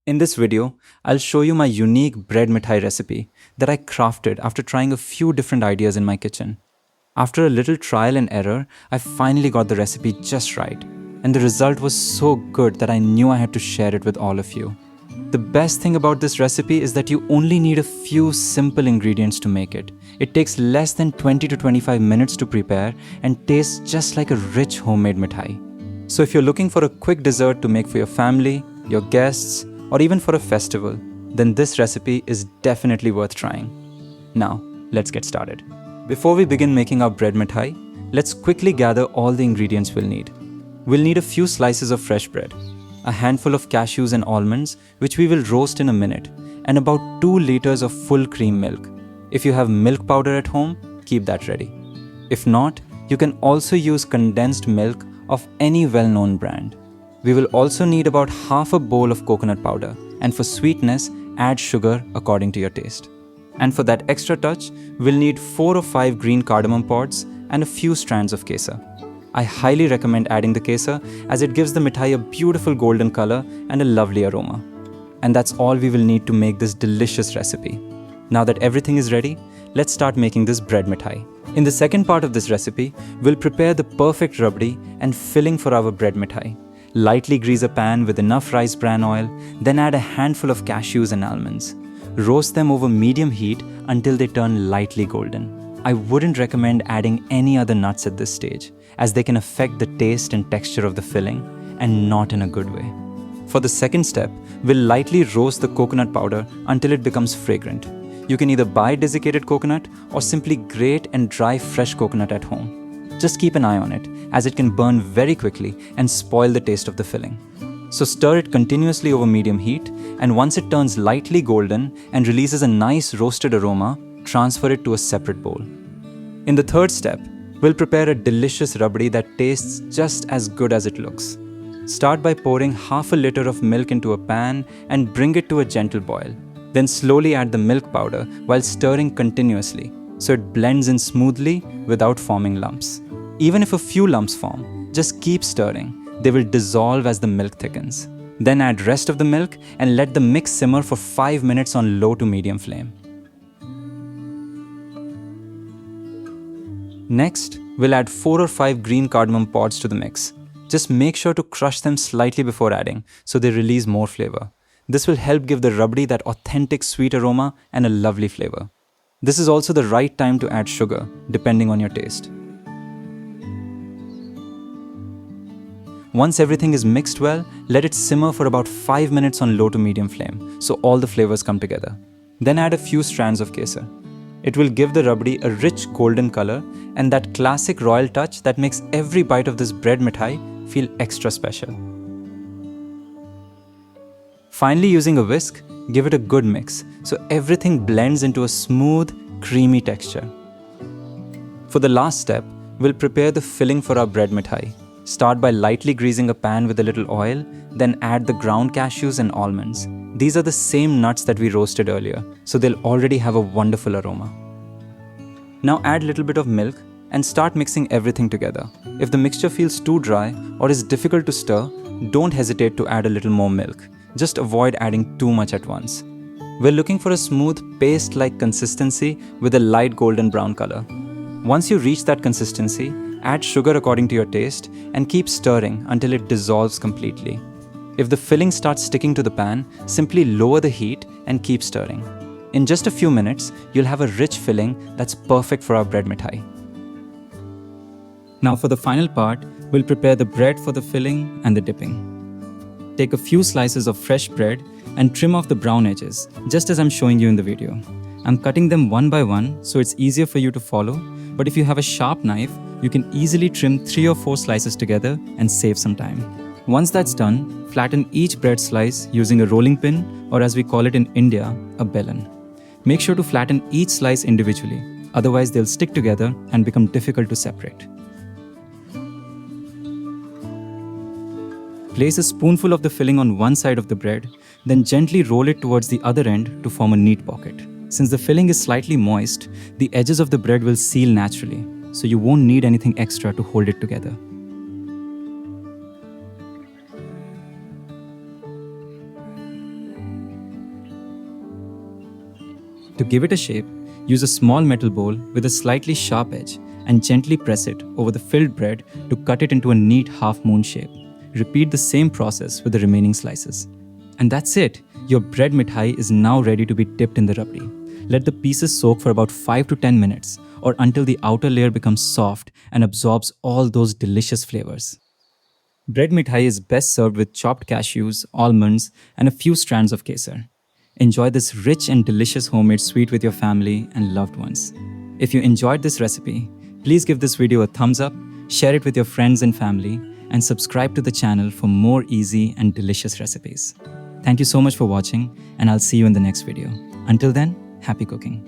In this video, I'll show you my unique bread mithai recipe that I crafted after trying a few different ideas in my kitchen. After a little trial and error, I finally got the recipe just right, and the result was so good that I knew I had to share it with all of you. The best thing about this recipe is that you only need a few simple ingredients to make it. It takes less than 20 to 25 minutes to prepare and tastes just like a rich homemade mithai. So if you're looking for a quick dessert to make for your family, your guests, or even for a festival, then this recipe is definitely worth trying. Now, let's get started. Before we begin making our bread mithai, let's quickly gather all the ingredients we'll need. We'll need a few slices of fresh bread, a handful of cashews and almonds, which we will roast in a minute, and about 2 liters of full cream milk. If you have milk powder at home, keep that ready. If not, you can also use condensed milk of any well-known brand. We will also need about half a bowl of coconut powder, and for sweetness, add sugar according to your taste. And for that extra touch, we'll need 4 or 5 green cardamom pods and a few strands of kesar. I highly recommend adding the kesar as it gives the mithai a beautiful golden color and a lovely aroma. And that's all we will need to make this delicious recipe. Now that everything is ready, let's start making this bread mithai. In the second part of this recipe, we'll prepare the perfect rabri and filling for our bread mithai. Lightly grease a pan with enough rice bran oil, then add a handful of cashews and almonds. Roast them over medium heat until they turn lightly golden. I wouldn't recommend adding any other nuts at this stage, as they can affect the taste and texture of the filling, and not in a good way. For the second step, we'll lightly roast the coconut powder until it becomes fragrant. You can either buy desiccated coconut or simply grate and dry fresh coconut at home. Just keep an eye on it, as it can burn very quickly and spoil the taste of the filling. So stir it continuously over medium heat, and once it turns lightly golden and releases a nice roasted aroma, transfer it to a separate bowl. In the third step, we'll prepare a delicious rabri that tastes just as good as it looks. Start by pouring half a liter of milk into a pan and bring it to a gentle boil. Then slowly add the milk powder while stirring continuously, so it blends in smoothly without forming lumps. Even if a few lumps form, just keep stirring. They will dissolve as the milk thickens. Then add rest of the milk and let the mix simmer for 5 minutes on low to medium flame. Next, we'll add 4 or 5 green cardamom pods to the mix. Just make sure to crush them slightly before adding, so they release more flavor. This will help give the rabri that authentic sweet aroma and a lovely flavor. This is also the right time to add sugar, depending on your taste. Once everything is mixed well, let it simmer for about 5 minutes on low to medium flame, so all the flavors come together. Then add a few strands of kesar. It will give the rabri a rich golden color and that classic royal touch that makes every bite of this bread mithai feel extra special. Finally, using a whisk, give it a good mix so everything blends into a smooth, creamy texture. For the last step, we'll prepare the filling for our bread mithai. Start by lightly greasing a pan with a little oil, then add the ground cashews and almonds. These are the same nuts that we roasted earlier, so they'll already have a wonderful aroma. Now add a little bit of milk and start mixing everything together. If the mixture feels too dry or is difficult to stir, don't hesitate to add a little more milk. Just avoid adding too much at once. We're looking for a smooth paste-like consistency with a light golden brown color. Once you reach that consistency, add sugar according to your taste and keep stirring until it dissolves completely. If the filling starts sticking to the pan, simply lower the heat and keep stirring. In just a few minutes, you'll have a rich filling that's perfect for our bread mithai. Now for the final part, we'll prepare the bread for the filling and the dipping. Take a few slices of fresh bread and trim off the brown edges, just as I'm showing you in the video. I'm cutting them one by one so it's easier for you to follow, but if you have a sharp knife, you can easily trim 3 or 4 slices together and save some time. Once that's done, flatten each bread slice using a rolling pin, or as we call it in India, a bellon. Make sure to flatten each slice individually, otherwise they'll stick together and become difficult to separate. Place a spoonful of the filling on one side of the bread, then gently roll it towards the other end to form a neat pocket. Since the filling is slightly moist, the edges of the bread will seal naturally, so you won't need anything extra to hold it together. To give it a shape, use a small metal bowl with a slightly sharp edge and gently press it over the filled bread to cut it into a neat half-moon shape. Repeat the same process with the remaining slices. And that's it! Your bread mithai is now ready to be dipped in the rabri. Let the pieces soak for about 5 to 10 minutes or until the outer layer becomes soft and absorbs all those delicious flavors. Bread mithai is best served with chopped cashews, almonds, and a few strands of kesar. Enjoy this rich and delicious homemade sweet with your family and loved ones. If you enjoyed this recipe, please give this video a thumbs up, share it with your friends and family, and subscribe to the channel for more easy and delicious recipes. Thank you so much for watching, and I'll see you in the next video. Until then, happy cooking.